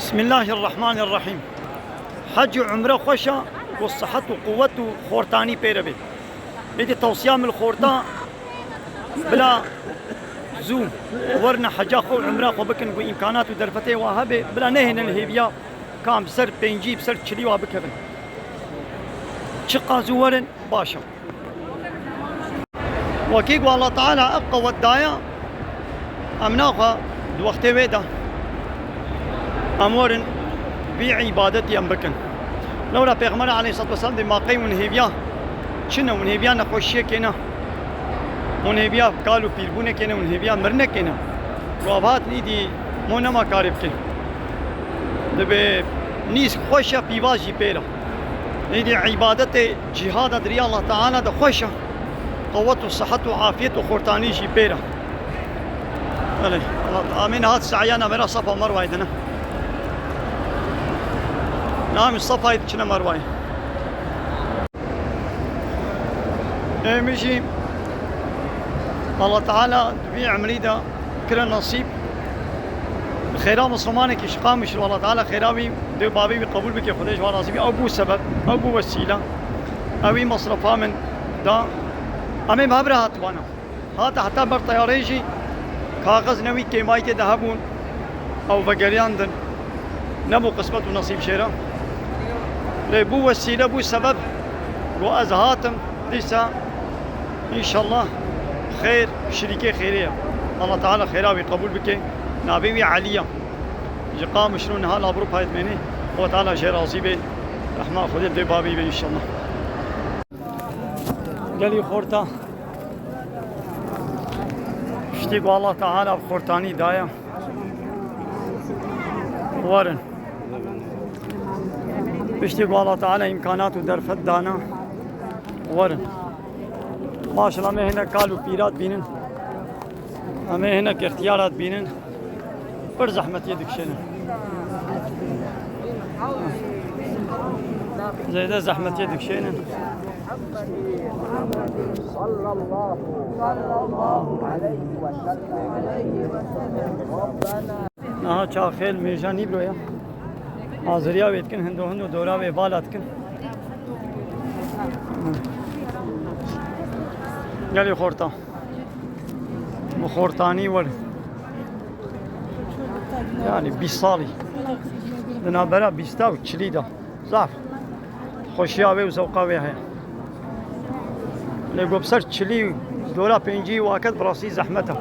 بسم الله الرحمن الرحيم. حج عمره خوشا والصحة وقوة خورتاني بيربي بدي توصية من الخورتان بلا زوم ورنا حجا خو عمره خو بكن بإمكانات ودرفتي وهبه بلا نهن الهيبيا كام بسر بينجي بسر تشلي وابكبن شقا زورن باشا وكيق والله تعالى أبقى والدايا أمناخا دوقتي ويدا أمورن بعبادتي أمبكن لولا پیغمبر عليه الصلاة والسلام دي ماقي ونهيبيا شنو ونهيبيا نخوشيه كنا ونهيبيا قالوا بيربونه كنا ونهيبيا مرنه كنا روابات نيدي مونما كارب كن دبي نيس خوشة بيواجي بيرا نيدي عبادتي جهاد دريا الله تعالى ده خوشة قوة وصحة وعافية وخورتاني جي بيرا آمين. هات سعيانا مرا صفا مروة إذن نعم الصفا يتشنا مروة مشي الله تعالى دبي عمريدا كل نصيب خيرا مسلمانك إشقام مش الله تعالى خيراوي دو بابي بقبول بك خديش وراسي أبو سبب أبو وسيلة أبي مصرفها من دا أمي مهبرة هاتوانا هات حتى بر طياريجي كاغذ نوي كيماي ذهبون أو فقريان دن نبو قسمة ونصيب شيرا لبو وسيلة بو سبب وأزهاتم لسا إن شاء الله خير شريكي خيرية الله تعالى خيراوي قبول بك نابيوي عليا جقام شنون هال أبرو بايد مني هو تعالى شير عصيبي رحمة خدي دي بابي إن شاء الله قالي خورتا اشتيق الله تعالى بخورتاني دايا ورن اشتيق الله تعالى إمكانات ودرفت دانا ورن ما شاء الله هنا قالوا بيرات بينن أما هنا اختيارات بينن بر زحمة يدك شنو زي ده زحمة يدك شنو صلى الله عليه وسلم ها چا خیل میجانی برویا حاضریا ویتکن هندو دورا و بالاتکن گلی خورتا مخورتانی ور يعني 20 سالي دنا برا 20 و 40 دا زعف خوشیاوی و ذوقاوی هي لگو بسر 40 دورا پنجی واکد براسی زحمته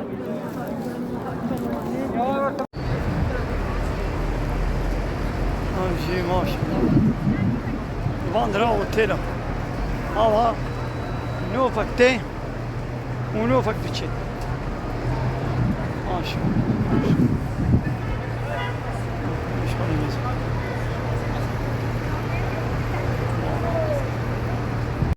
شيء ماشي باندرا اوتيلا هوا نوفك تي ونوفك تشي ماشي